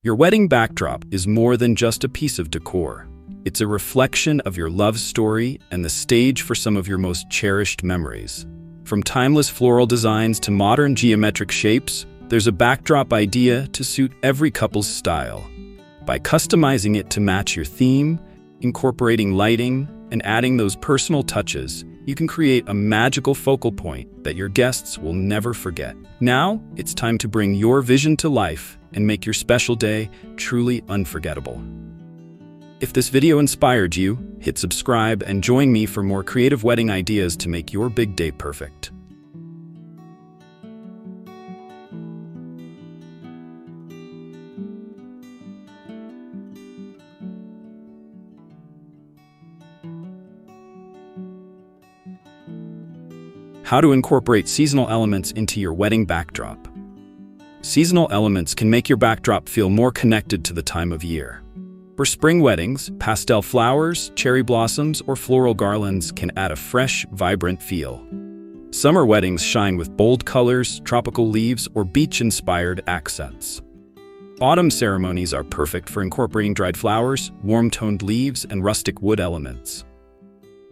Your wedding backdrop is more than just a piece of decor. It's a reflection of your love story and the stage for some of your most cherished memories. From timeless floral designs to modern geometric shapes, there's a backdrop idea to suit every couple's style. By customizing it to match your theme, incorporating lighting, and adding those personal touches, you can create a magical focal point that your guests will never forget. Now, it's time to bring your vision to life and make your special day truly unforgettable. If this video inspired you, hit subscribe and join me for more creative wedding ideas to make your big day perfect. How to incorporate seasonal elements into your wedding backdrop. Seasonal elements can make your backdrop feel more connected to the time of year. For spring weddings, pastel flowers, cherry blossoms, or floral garlands can add a fresh, vibrant feel. Summer weddings shine with bold colors, tropical leaves, or beach-inspired accents. Autumn ceremonies are perfect for incorporating dried flowers, warm-toned leaves, and rustic wood elements.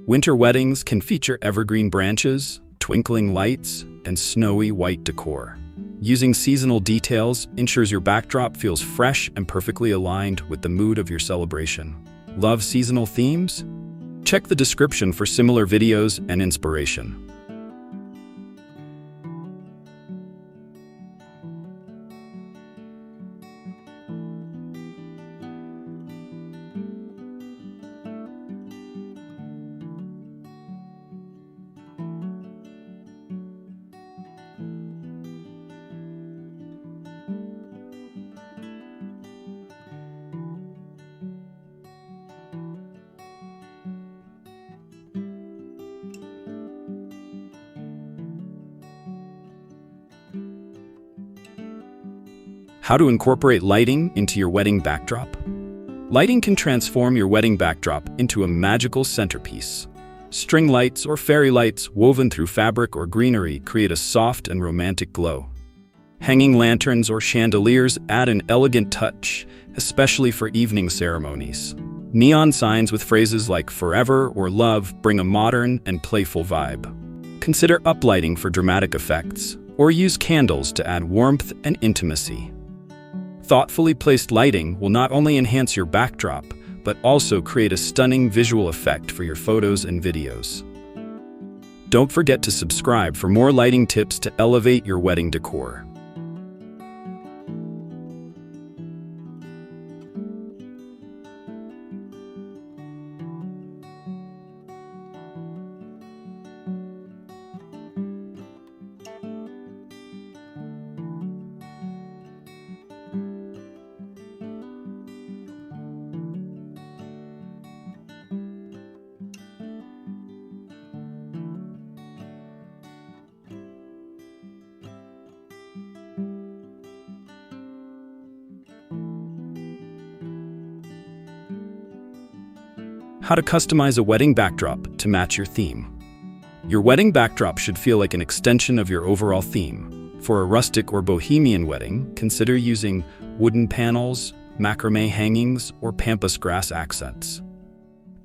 Winter weddings can feature evergreen branches, twinkling lights, and snowy white decor. Using seasonal details ensures your backdrop feels fresh and perfectly aligned with the mood of your celebration. Love seasonal themes? Check the description for similar videos and inspiration. How to incorporate lighting into your wedding backdrop? Lighting can transform your wedding backdrop into a magical centerpiece. String lights or fairy lights woven through fabric or greenery create a soft and romantic glow. Hanging lanterns or chandeliers add an elegant touch, especially for evening ceremonies. Neon signs with phrases like "forever" or "love" bring a modern and playful vibe. Consider uplighting for dramatic effects, or use candles to add warmth and intimacy. Thoughtfully placed lighting will not only enhance your backdrop, but also create a stunning visual effect for your photos and videos. Don't forget to subscribe for more lighting tips to elevate your wedding decor. How to customize a wedding backdrop to match your theme. Your wedding backdrop should feel like an extension of your overall theme. For a rustic or bohemian wedding, consider using wooden panels, macrame hangings, or pampas grass accents.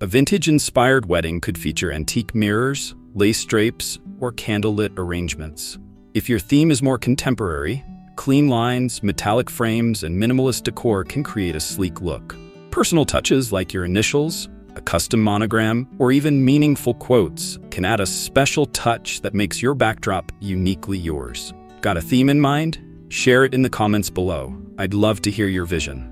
A vintage-inspired wedding could feature antique mirrors, lace drapes, or candlelit arrangements. If your theme is more contemporary, clean lines, metallic frames, and minimalist decor can create a sleek look. Personal touches like your initials, a custom monogram, or even meaningful quotes can add a special touch that makes your backdrop uniquely yours. Got a theme in mind? Share it in the comments below. I'd love to hear your vision.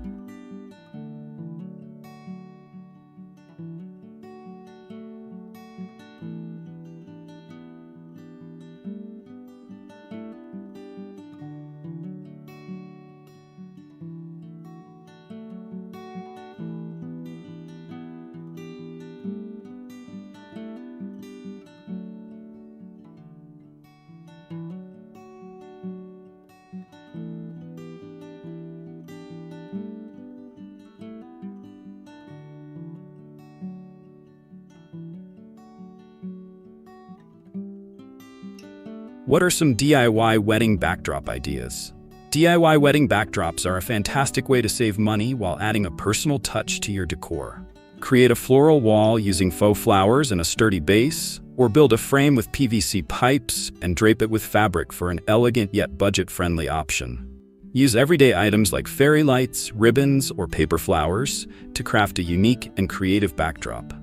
What are some DIY wedding backdrop ideas? DIY wedding backdrops are a fantastic way to save money while adding a personal touch to your decor. Create a floral wall using faux flowers and a sturdy base, or build a frame with PVC pipes and drape it with fabric for an elegant yet budget-friendly option. Use everyday items like fairy lights, ribbons, or paper flowers to craft a unique and creative backdrop.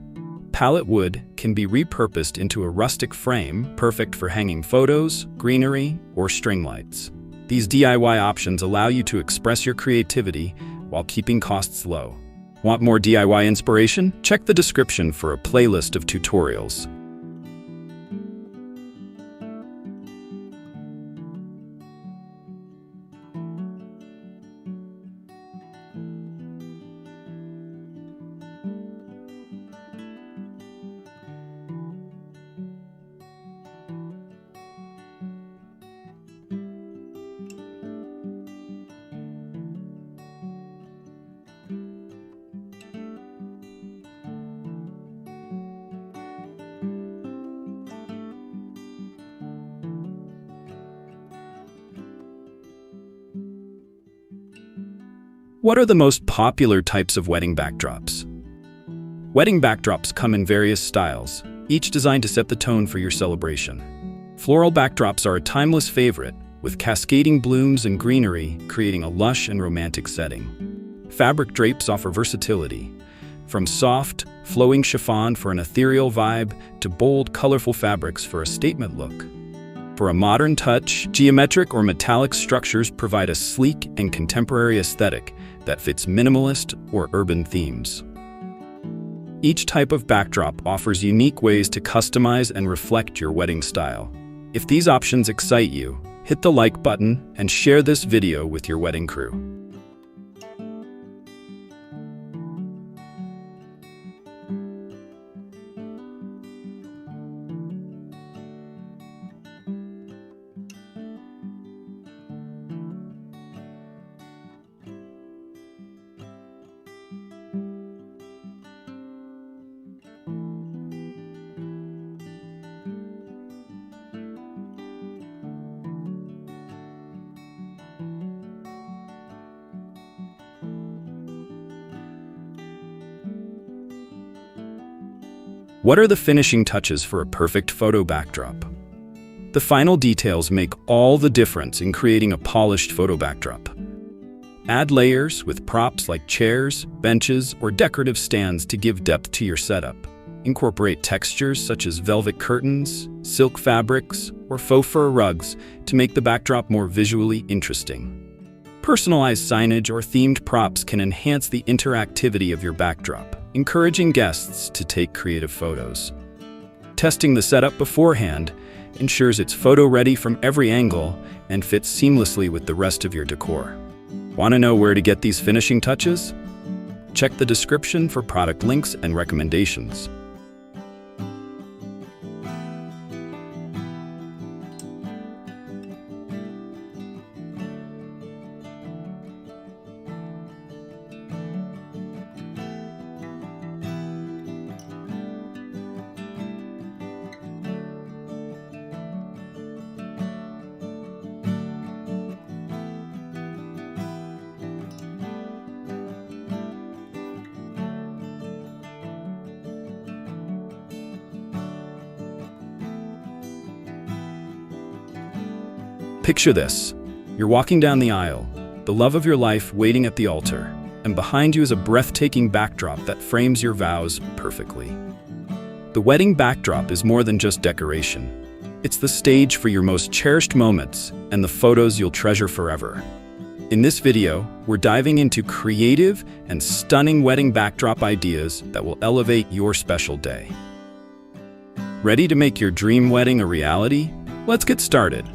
Pallet wood can be repurposed into a rustic frame, perfect for hanging photos, greenery, or string lights. These DIY options allow you to express your creativity while keeping costs low. Want more DIY inspiration? Check the description for a playlist of tutorials. What are the most popular types of wedding backdrops? Wedding backdrops come in various styles, each designed to set the tone for your celebration. Floral backdrops are a timeless favorite, with cascading blooms and greenery creating a lush and romantic setting. Fabric drapes offer versatility, from soft, flowing chiffon for an ethereal vibe to bold, colorful fabrics for a statement look. For a modern touch, geometric or metallic structures provide a sleek and contemporary aesthetic that fits minimalist or urban themes. Each type of backdrop offers unique ways to customize and reflect your wedding style. If these options excite you, hit the like button and share this video with your wedding crew. What are the finishing touches for a perfect photo backdrop? The final details make all the difference in creating a polished photo backdrop. Add layers with props like chairs, benches, or decorative stands to give depth to your setup. Incorporate textures such as velvet curtains, silk fabrics, or faux fur rugs to make the backdrop more visually interesting. Personalized signage or themed props can enhance the interactivity of your backdrop, encouraging guests to take creative photos. Testing the setup beforehand ensures it's photo-ready from every angle and fits seamlessly with the rest of your decor. Want to know where to get these finishing touches? Check the description for product links and recommendations. Picture this. You're walking down the aisle, the love of your life waiting at the altar, and behind you is a breathtaking backdrop that frames your vows perfectly. The wedding backdrop is more than just decoration. It's the stage for your most cherished moments and the photos you'll treasure forever. In this video, we're diving into creative and stunning wedding backdrop ideas that will elevate your special day. Ready to make your dream wedding a reality? Let's get started.